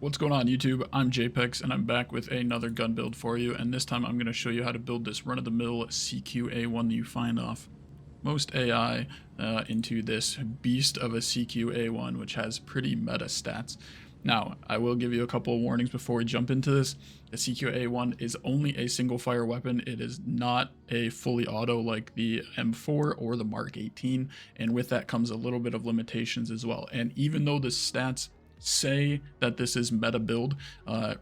What's going on YouTube? I'm JPEX and I'm back with another gun build for you, and this time I'm going to show you how to build this run-of-the-mill CQA1 that you find off most AI into this beast of a CQA1 which has pretty meta stats. Now, I will give you a couple of warnings before we jump into this. The CQA1 is only a single fire weapon. It is not a fully auto like the M4 or the Mark 18, and with that comes a little bit of limitations as well. And even though the stats say that this is meta build,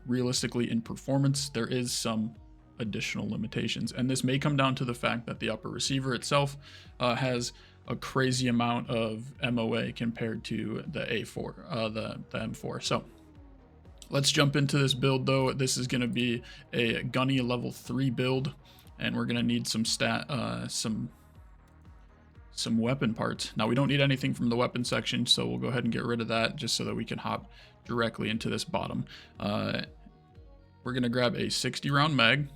realistically in performance there is some additional limitations, and this may come down to the fact that the upper receiver itself has a crazy amount of MOA compared to the A4, the M4. So let's jump into this build though. This is going to be a gunny level 3 build, and we're going to need some some weapon parts. Now we don't need anything from the weapon section, so we'll go ahead and get rid of that just so that we can hop directly into this bottom. We're gonna grab a 60 round mag,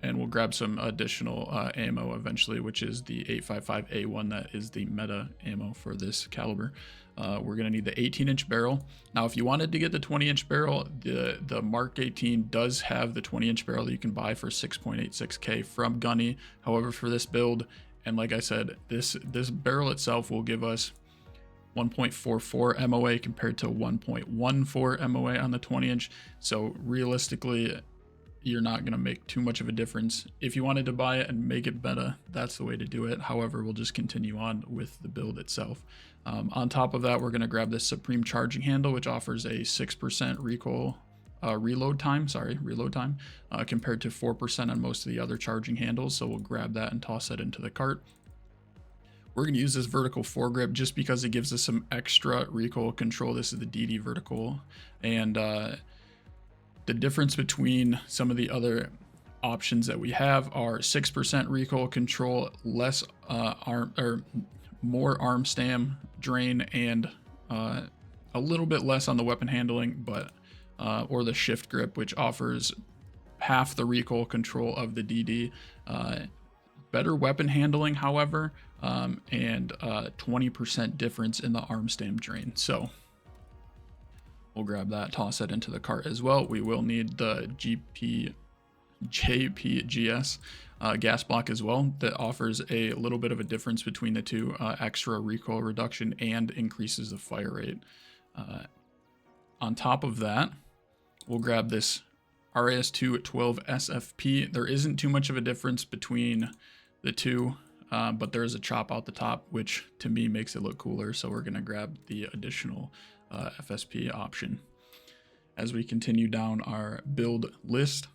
and we'll grab some additional ammo eventually, which is the 855A1 that is the meta ammo for this caliber. We're gonna need the 18-inch barrel. Now if you wanted to get the 20-inch barrel, the Mark 18 does have the 20-inch barrel that you can buy for 6.86k from Gunny. However, for this build, and like I said, this barrel itself will give us 1.44 MOA compared to 1.14 MOA on the 20-inch. So realistically, you're not going to make too much of a difference. If you wanted to buy it and make it better, that's the way to do it. However, we'll just continue on with the build itself. On top of that, we're going to grab this Supreme charging handle, which offers a 6% recoil reload time compared to 4% on most of the other charging handles. So we'll grab that and toss that into the cart. We're going to use this vertical foregrip just because it gives us some extra recoil control. This is the DD vertical, and the difference between some of the other options that we have are 6% recoil control, less more arm stam drain, and a little bit less on the weapon handling, but or the shift grip, which offers half the recoil control of the DD. Better weapon handling, however, and 20% difference in the arm stam drain. So we'll grab that, toss that into the cart as well. We will need the JPGS gas block as well. That offers a little bit of a difference between the two, extra recoil reduction and increases the fire rate. On top of that, we'll grab this RAS212 SFP. There isn't too much of a difference between the two, but there is a chop out the top, which to me makes it look cooler. So we're going to grab the additional FSP option. As we continue down our build list,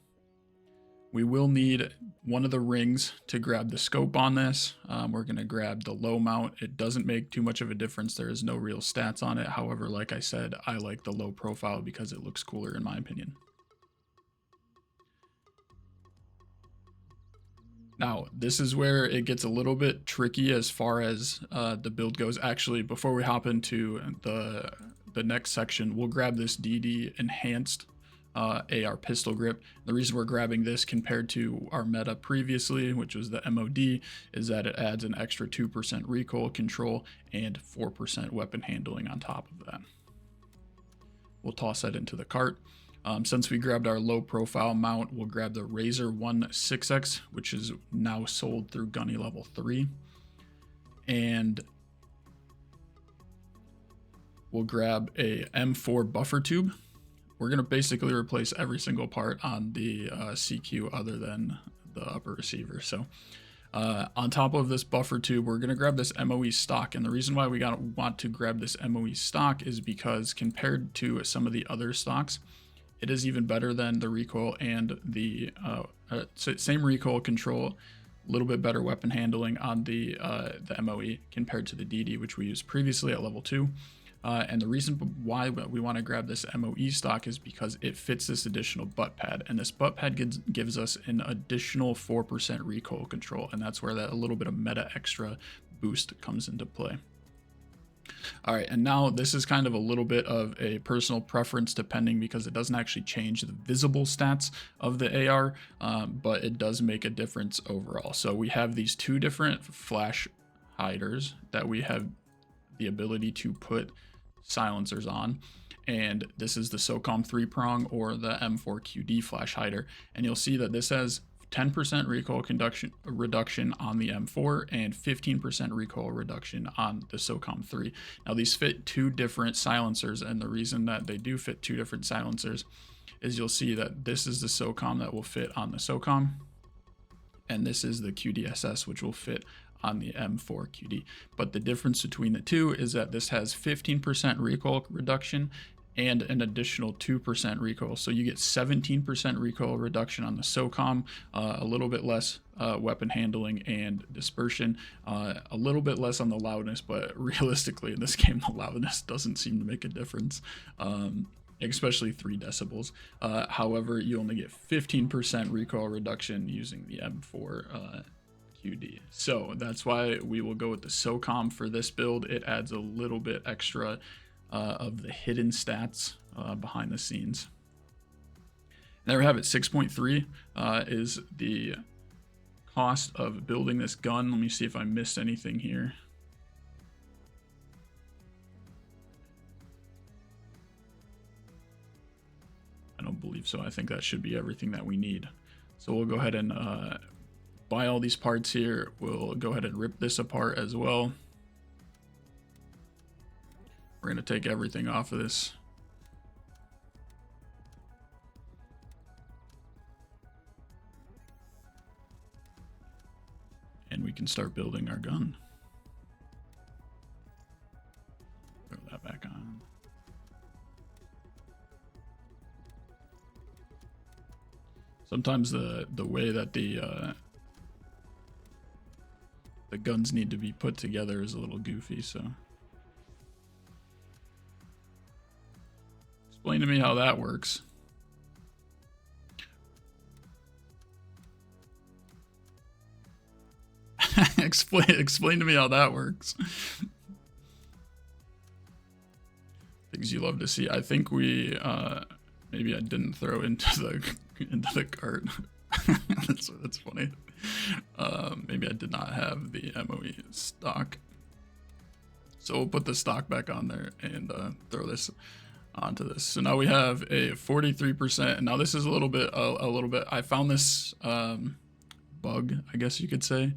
we will need one of the rings to grab the scope on this. We're going to grab the low mount. It doesn't make too much of a difference. There is no real stats on it. However, like I said, I like the low profile because it looks cooler in my opinion. Now, this is where it gets a little bit tricky as far as the build goes. Actually, before we hop into the next section, we'll grab this DD enhanced AR pistol grip. The reason we're grabbing this compared to our meta previously, which was the MOD, is that it adds an extra 2% recoil control and 4% weapon handling on top of that. We'll toss that into the cart. Since we grabbed our low profile mount, we'll grab the Razor 16X, which is now sold through Gunny level 3. And we'll grab a M4 buffer tube. We're going to basically replace every single part on the CQ other than the upper receiver. So on top of this buffer tube, we're going to grab this MOE stock. And the reason why we want to grab this MOE stock is because compared to some of the other stocks, it is even better than the recoil and the same recoil control, a little bit better weapon handling on the MOE compared to the DD, which we used previously at level 2. And the reason why we want to grab this MOE stock is because it fits this additional butt pad, and this butt pad gives us an additional 4% recoil control, and that's where that a little bit of meta extra boost comes into play. All right, and now this is kind of a little bit of a personal preference depending, because it doesn't actually change the visible stats of the AR, but it does make a difference overall. So we have these two different flash hiders that we have the ability to put silencers on. And this is the SOCOM 3-prong or the M4QD flash hider. And you'll see that this has 10% recoil reduction on the M4 and 15% recoil reduction on the SOCOM 3. Now these fit 2 different silencers, and the reason that they do fit 2 different silencers is you'll see that this is the SOCOM that will fit on the SOCOM, and this is the QDSS, which will fit on the M4QD. But the difference between the two is that this has 15% recoil reduction and an additional 2% recoil. So you get 17% recoil reduction on the SOCOM, a little bit less weapon handling and dispersion, a little bit less on the loudness, but realistically in this game, the loudness doesn't seem to make a difference, especially 3 decibels. However, you only get 15% recoil reduction using the M4 QD. So that's why we will go with the SOCOM for this build. It adds a little bit extra of the hidden stats behind the scenes. And there we have it. 6.3 is the cost of building this gun. Let me see if I missed anything here. I don't believe so. I think that should be everything that we need. So we'll go ahead and buy all these parts here. We'll go ahead and rip this apart as well. We're going to take everything off of this. And we can start building our gun. Throw that back on. Sometimes the way that the guns need to be put together is a little goofy, so explain to me how that works. Explain to me how that works. Things you love to see. I think we maybe I didn't throw into the cart. that's funny. Maybe I did not have the MOE stock. So we'll put the stock back on there and throw this onto this. So now we have a 43%. And now this is a little bit. I found this bug, I guess you could say,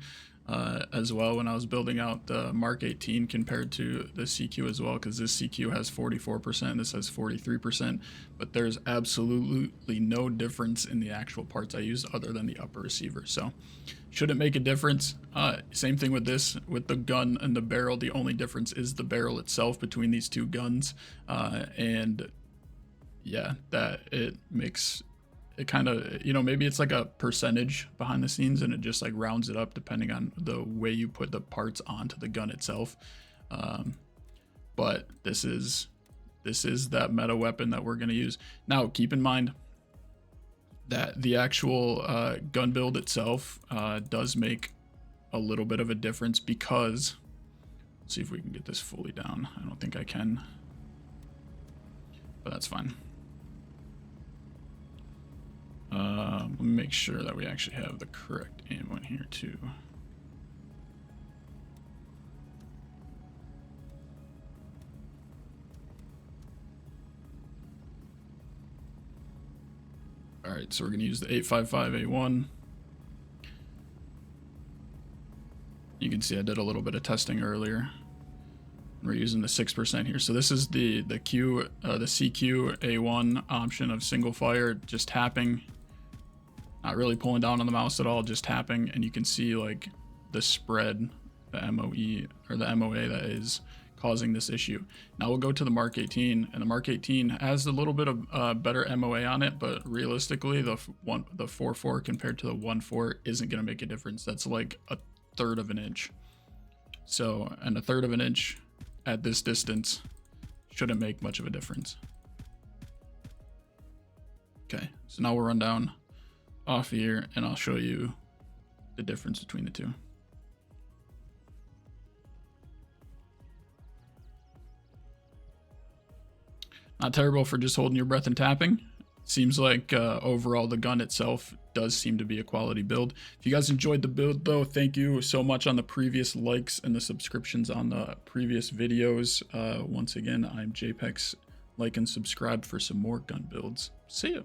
as well when I was building out the Mark 18 compared to the CQ as well, because this CQ has 44%, this has 43%, but there's absolutely no difference in the actual parts I used other than the upper receiver. So shouldn't make a difference. Same thing with this, with the gun and the barrel. The only difference is the barrel itself between these two guns, and yeah, that it makes it kind of, you know, maybe it's like a percentage behind the scenes and it just like rounds it up depending on the way you put the parts onto the gun itself. But this is that meta weapon that we're going to use. Now, keep in mind that the actual gun build itself does make a little bit of a difference, because let's see if we can get this fully down. I don't think I can, but that's fine. Let me make sure that we actually have the correct ammo in here too. All right, so we're gonna use the 855A1. You can see I did a little bit of testing earlier. We're using the 6% here. So this is the CQ A1 option of single fire, just tapping, not really pulling down on the mouse at all, just tapping, and you can see like the spread, the MOE or the MOA that is causing this issue. Now we'll go to the Mark 18, and the Mark 18 has a little bit of better MOA on it, but realistically the 4.4 compared to the 1.4 isn't going to make a difference. That's like a third of an inch. So, and a third of an inch at this distance shouldn't make much of a difference. Okay, so now we'll run down off here and I'll show you the difference between the two. Not terrible for just holding your breath and tapping. seems like overall the gun itself does seem to be a quality build. If you guys enjoyed the build though, thank you so much on the previous likes and the subscriptions on the previous videos. Once again, I'm JPEX. Like and subscribe for some more gun builds. See ya.